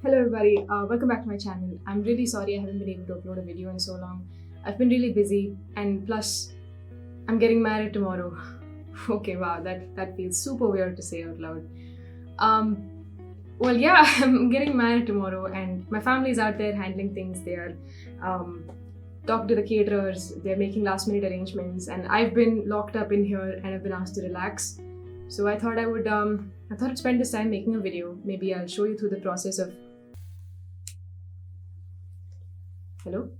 Hello everybody, welcome back to my channel. I'm really sorry I haven't been able to upload a video in so long. I've been really busy, and plus I'm getting married tomorrow. Okay, wow, that feels super weird to say out loud. Um, well, yeah, I'm getting married tomorrow, and my family's out there handling things. They are um, talking to the caterers. They're making last minute arrangements, and I've been locked up in here and I've been asked to relax. So I thought I'd spend this time making a video. Maybe I'll show you through the process of. Hello?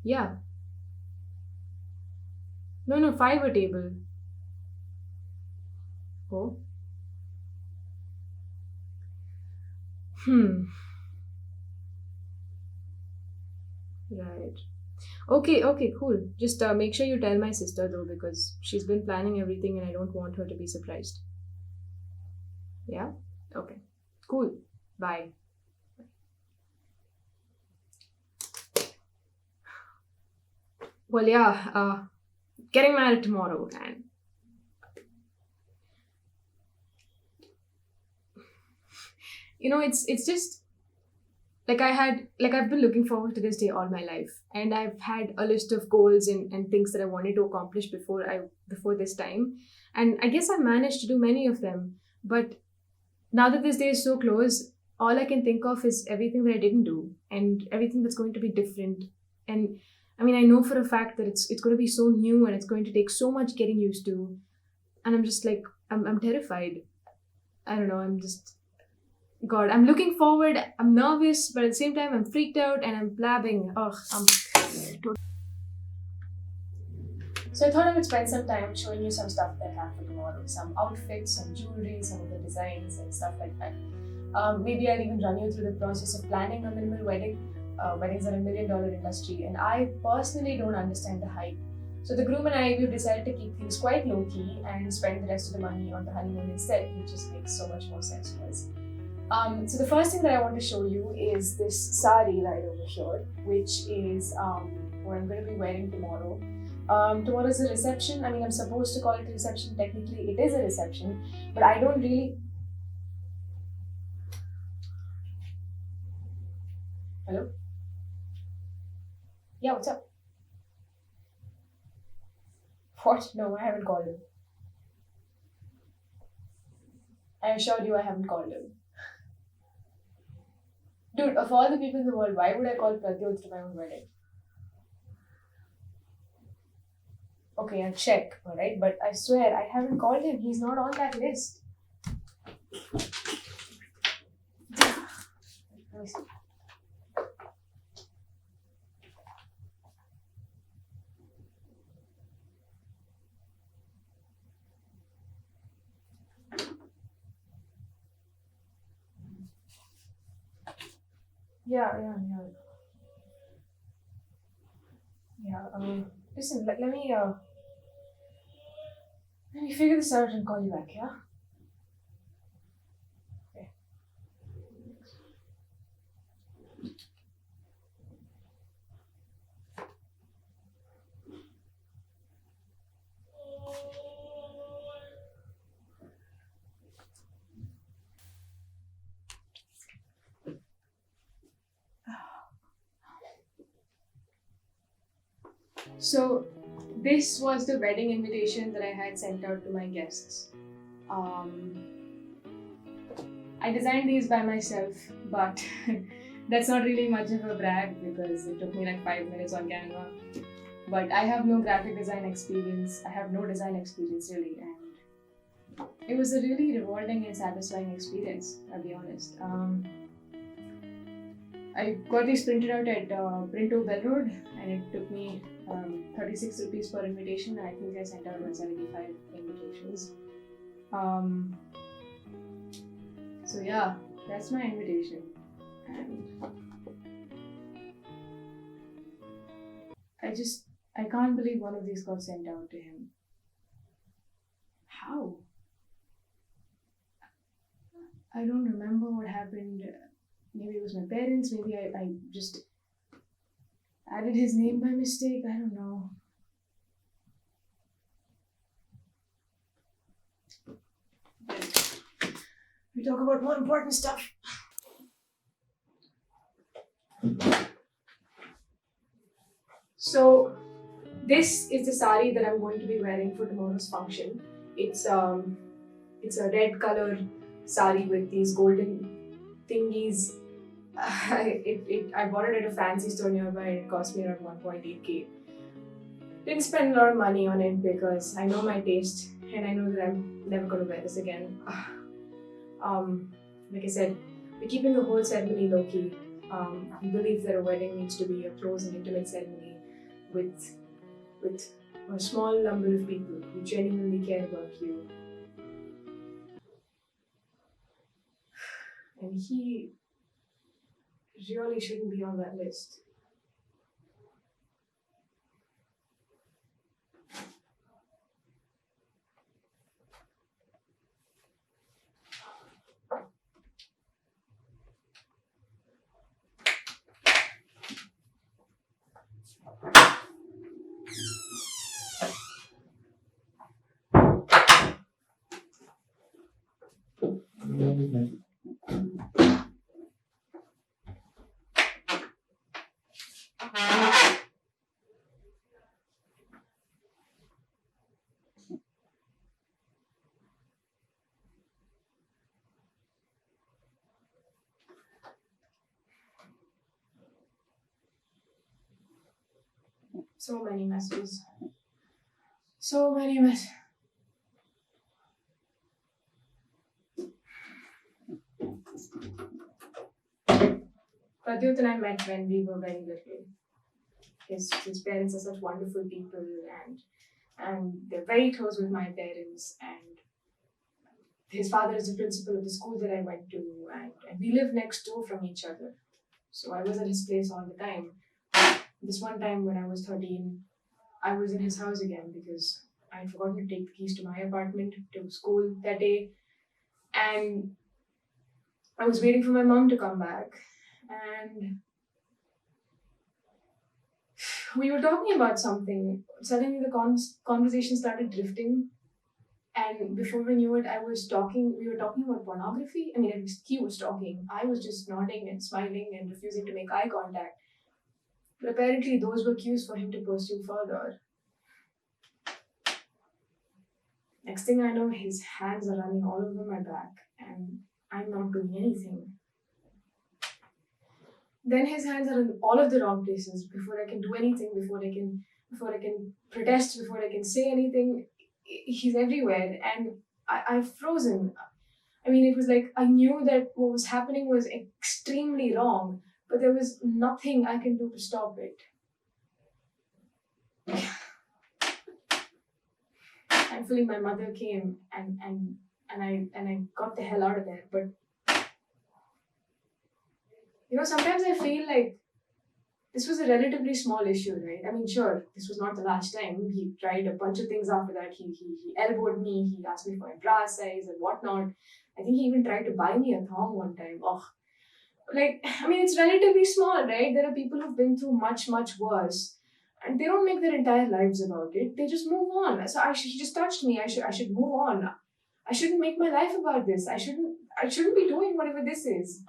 Yeah. No, no, fiber table. Oh. Hmm. Right. Okay, okay, cool. Just make sure you tell my sister though, because she's been planning everything and I don't want her to be surprised. Yeah? Okay. Cool. Bye. Well, yeah, getting married tomorrow, and it's just like I've been looking forward to this day all my life, and I've had a list of goals and things that I wanted to accomplish before this time, and I guess I managed to do many of them. But now that this day is so close, all I can think of is everything that I didn't do and everything that's going to be different. And I mean, I know for a fact that it's going to be so new and it's going to take so much getting used to. And I'm just like, I'm terrified. I don't know. I'm just, God, I'm looking forward. I'm nervous, but at the same time, I'm freaked out and I'm blabbing. Ugh, So I thought I would spend some time showing you some stuff that I have for tomorrow, some outfits, some jewelry, some of the designs and stuff like that. Maybe I'll even run you through the process of planning a minimal wedding. Weddings are $1 million industry, and I personally don't understand the hype. So the groom and I, we've decided to keep things quite low key and spend the rest of the money on the honeymoon instead, which just makes so much more sense to us. So the first thing that I want to show you is this sari right over here, which is what I'm going to be wearing tomorrow. Tomorrow is a reception. I mean, I'm supposed to call it a reception. Technically, it is a reception, but I don't really. Hello? Yeah, what's up? What? No, I haven't called him. I assured you I haven't called him. Dude, of all the people in the world, why would I call Pradyot to my own wedding? Okay, I'll check, alright? But I swear, I haven't called him. He's not on that list. Let me see. Yeah. Yeah, listen, let me figure this out and call you back, yeah? Okay. So, this was the wedding invitation that I had sent out to my guests. Um, I designed these by myself, but that's not really much of a brag because it took me like 5 minutes on Canva. But I have no graphic design experience. I have no design experience really, and it was a really rewarding and satisfying experience. I'll be honest. I got these printed out at Printo Bell Road, and it took me 36 rupees per invitation. I think I sent out 175 invitations. So yeah, that's my invitation, and I can't believe one of these got sent out to him. How? I don't remember what happened. Maybe it was my parents, maybe I just added his name by mistake. I don't know. We talk about more important stuff. So, this is the sari that I'm going to be wearing for tomorrow's function. It's a red color sari with these golden thingies. I bought it at a fancy store nearby. It cost me around 1.8k. Didn't spend a lot of money on it because I know my taste and I know that I'm never going to wear this again. Like I said, we're keeping the whole ceremony low key. We believe that a wedding needs to be a close and intimate ceremony with a small number of people who genuinely care about you. And he really shouldn't be on that list. So many messages. So many messages. Pradyut and I met when we were very little. His parents are such wonderful people, and they're very close with my parents. And his father is the principal of the school that I went to, and we live next door from each other. So I was at his place all the time. This one time when I was 13, I was in his house again because I had forgotten to take the keys to my apartment to school that day. And I was waiting for my mom to come back. And we were talking about something. Suddenly the conversation started drifting. And before we knew it, we were talking about pornography. I mean, at least he was talking. I was just nodding and smiling and refusing to make eye contact. But apparently those were cues for him to pursue further. Next thing I know, his hands are running all over my back and I'm not doing anything. Then his hands are in all of the wrong places. Before I can do anything, before I can protest, before I can say anything, he's everywhere. And I've frozen. I mean, it was like I knew that what was happening was extremely wrong, but there was nothing I can do to stop it. Thankfully, my mother came and I got the hell out of there. But sometimes I feel like this was a relatively small issue, right? I mean, sure, this was not the last time. He tried a bunch of things after that. He elbowed me. He asked me for my bra size and whatnot. I think he even tried to buy me a thong one time. Oh, it's relatively small, right? There are people who've been through much, much worse. And they don't make their entire lives about it. They just move on. So he just touched me. I should move on. I shouldn't make my life about this. I shouldn't be doing whatever this is.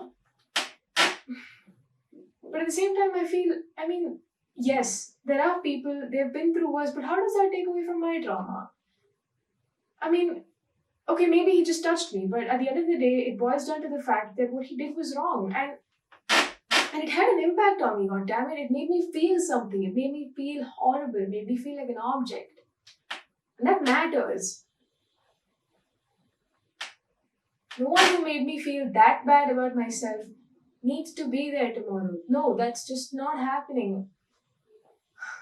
But at the same time, yes, there are people, they've been through worse, but how does that take away from my trauma? Okay, maybe he just touched me, but at the end of the day, it boils down to the fact that what he did was wrong. And it had an impact on me, goddammit. It made me feel something. It made me feel horrible. It made me feel like an object. And that matters. No one who made me feel that bad about myself needs to be there tomorrow. No, that's just not happening.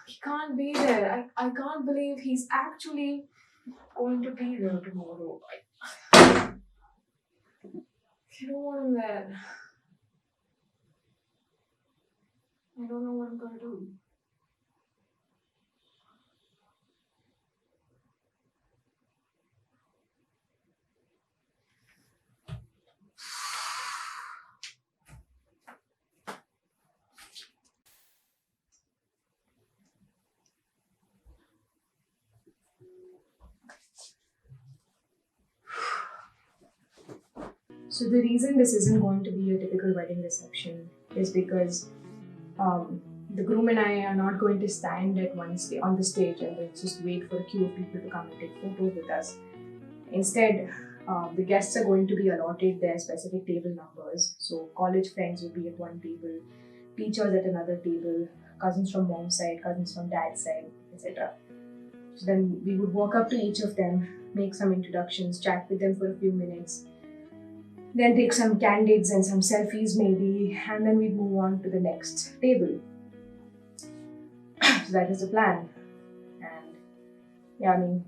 He can't be there. I can't believe he's actually going to be there tomorrow. I don't want him there. I don't know what I'm going to do. So the reason this isn't going to be a typical wedding reception is because the groom and I are not going to stand at on the stage and then just wait for a queue of people to come and take photos with us. Instead, the guests are going to be allotted their specific table numbers. So college friends will be at one table, teachers at another table, cousins from mom's side, cousins from dad's side, etc. So then we would walk up to each of them, make some introductions, chat with them for a few minutes, then take some candidates and some selfies maybe, and then we'd move on to the next table. So that is the plan. And yeah, I mean,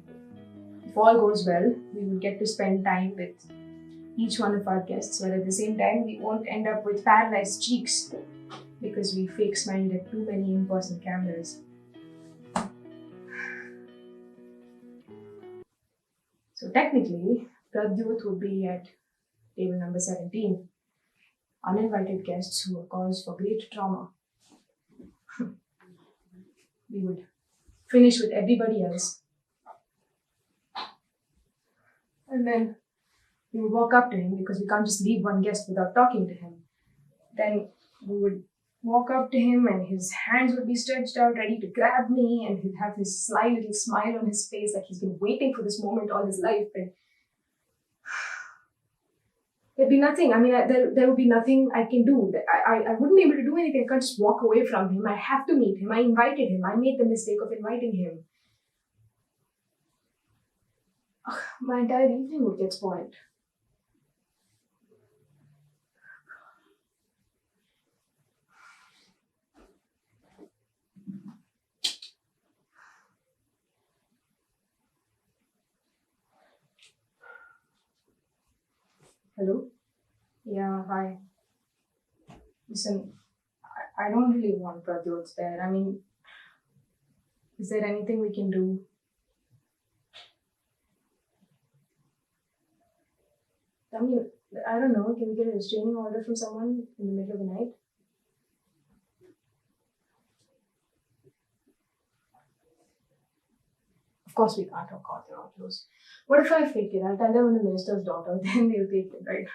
if all goes well, we will get to spend time with each one of our guests, but at the same time, we won't end up with paralyzed cheeks because we fake smiled at too many in-person cameras. So technically, Pradyut would be at table number 17, uninvited guests who have caused for great trauma. We would finish with everybody else. And then we would walk up to him because we can't just leave one guest without talking to him. Then we would walk up to him and his hands would be stretched out ready to grab me, and he'd have his sly little smile on his face like he's been waiting for this moment all his life. And there'd be nothing. I mean, there would be nothing I can do. I wouldn't be able to do anything. I can't just walk away from him. I have to meet him. I invited him. I made the mistake of inviting him. My entire evening would get spoiled. Hello? Yeah, hi. Listen, I don't really want Pradyut there. I mean, is there anything we can do? I mean, I don't know. Can we get a restraining order from someone in the middle of the night? Of course we can't. Oh God, they're all close. What if I fake it? I'll tell them I'm the minister's daughter. Then they'll take it, right?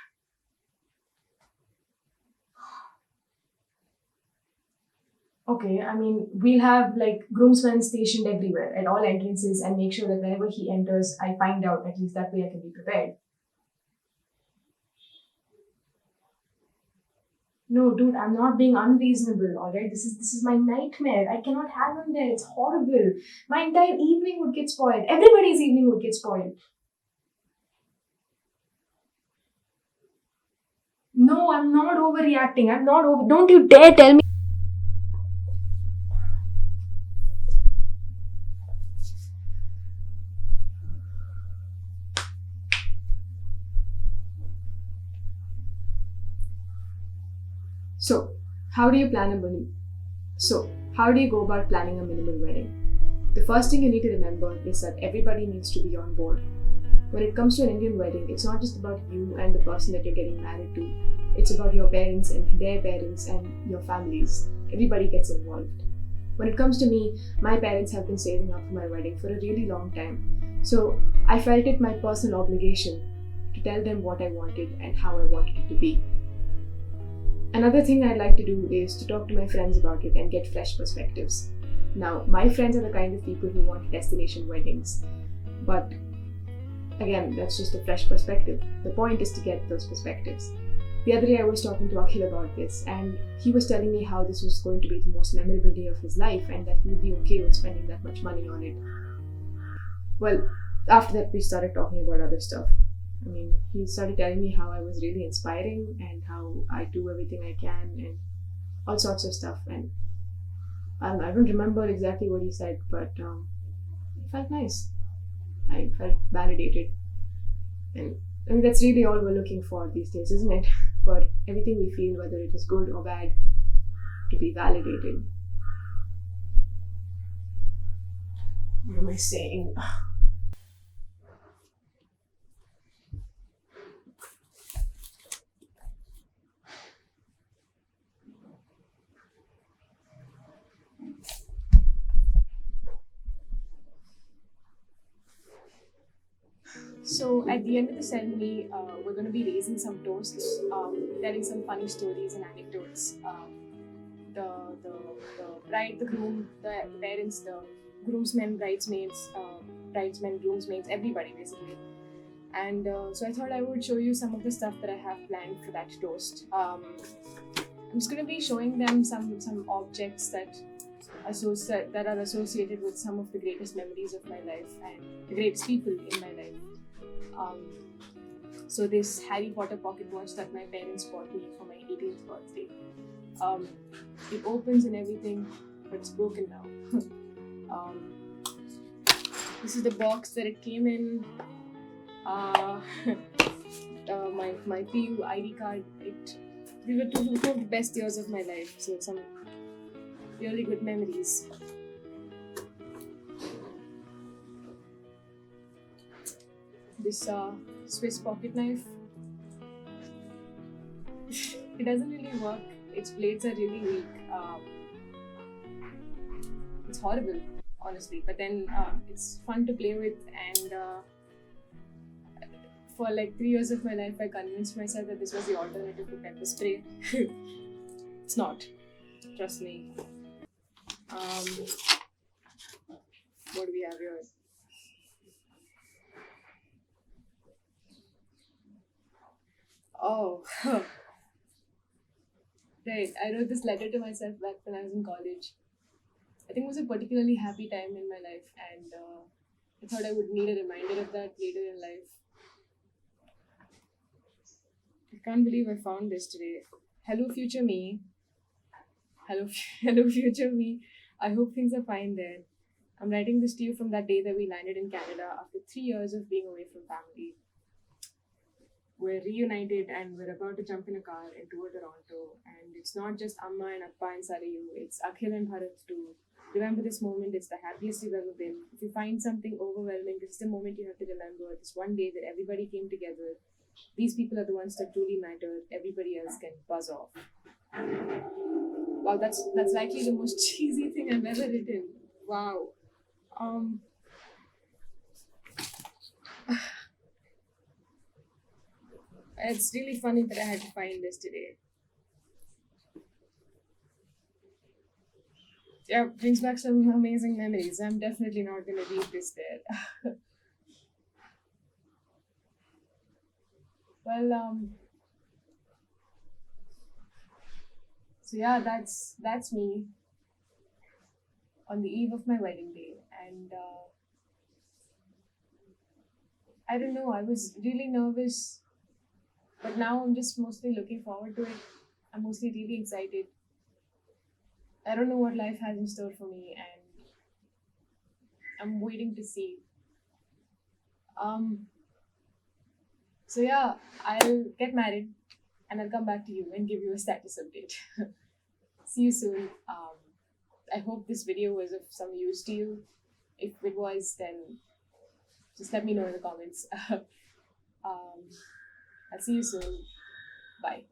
Okay, I mean, we'll have like groomsmen stationed everywhere at all entrances and make sure that whenever he enters, I find out. At least that way I can be prepared. No, dude, I'm not being unreasonable, alright? This is my nightmare. I cannot have him there. It's horrible. My entire evening would get spoiled. Everybody's evening would get spoiled. No, I'm not overreacting. I'm not over. Don't you dare tell me. So, how do you plan a mini- So, how do you go about planning a minimal wedding? The first thing you need to remember is that everybody needs to be on board. When it comes to an Indian wedding, it's not just about you and the person that you're getting married to. It's about your parents and their parents and your families. Everybody gets involved. When it comes to me, my parents have been saving up for my wedding for a really long time. So I felt it my personal obligation to tell them what I wanted and how I wanted it to be. Another thing I'd like to do is to talk to my friends about it and get fresh perspectives. Now, my friends are the kind of people who want destination weddings, but again, that's just a fresh perspective. The point is to get those perspectives. The other day I was talking to Akhil about this, and he was telling me how this was going to be the most memorable day of his life and that he would be okay with spending that much money on it. Well, after that we started talking about other stuff. I mean, he started telling me how I was really inspiring and how I do everything I can and all sorts of stuff. And I don't remember exactly what he said, but it felt nice. I felt validated. And I mean, that's really all we're looking for these days, isn't it? For everything we feel, whether it is good or bad, to be validated. What am I saying? So At the end of the ceremony, we're going to be raising some toasts, telling some funny stories and anecdotes. The bride, the groom, the parents, the groomsmen, bridesmen, groomsmaids, everybody basically. And so I thought I would show you some of the stuff that I have planned for that toast. I'm just going to be showing them some objects that are associated with some of the greatest memories of my life and the greatest people in my life. So this Harry Potter pocket watch that my parents bought me for my 18th birthday. It opens and everything, but it's broken now. This is the box that it came in. My PU ID card. These were two of the best years of my life. So some really good memories. This Swiss pocket knife. It doesn't really work. Its blades are really weak. It's horrible, honestly. But then it's fun to play with, and for like 3 years of my life, I convinced myself that this was the alternative to pepper spray. It's not. Trust me. What do we have here? Oh, right. I wrote this letter to myself back when I was in college. I think it was a particularly happy time in my life, and I thought I would need a reminder of that later in life. I can't believe I found this today. Hello, future me. Hello, future me. I hope things are fine there. I'm writing this to you from that day that we landed in Canada after 3 years of being away from family. We're reunited and we're about to jump in a car and tour Toronto. And it's not just Amma and Appa and Sarayu, it's Akhil and Bharat too. Remember this moment, it's the happiest you've ever been. If you find something overwhelming, this is the moment you have to remember. This one day that everybody came together. These people are the ones that truly matter. Everybody else can buzz off. Wow, that's likely the most cheesy thing I've ever written. Wow. It's really funny that I had to find this today. Yeah, brings back some amazing memories. I'm definitely not going to leave this there. Well, so yeah, that's me on the eve of my wedding day, and I don't know. I was really nervous, but now I'm just mostly looking forward to it. I'm mostly really excited. I don't know what life has in store for me, and I'm waiting to see. So yeah, I'll get married and I'll come back to you and give you a status update. See you soon. I hope this video was of some use to you. If it was, then just let me know in the comments. I'll see you soon. Bye.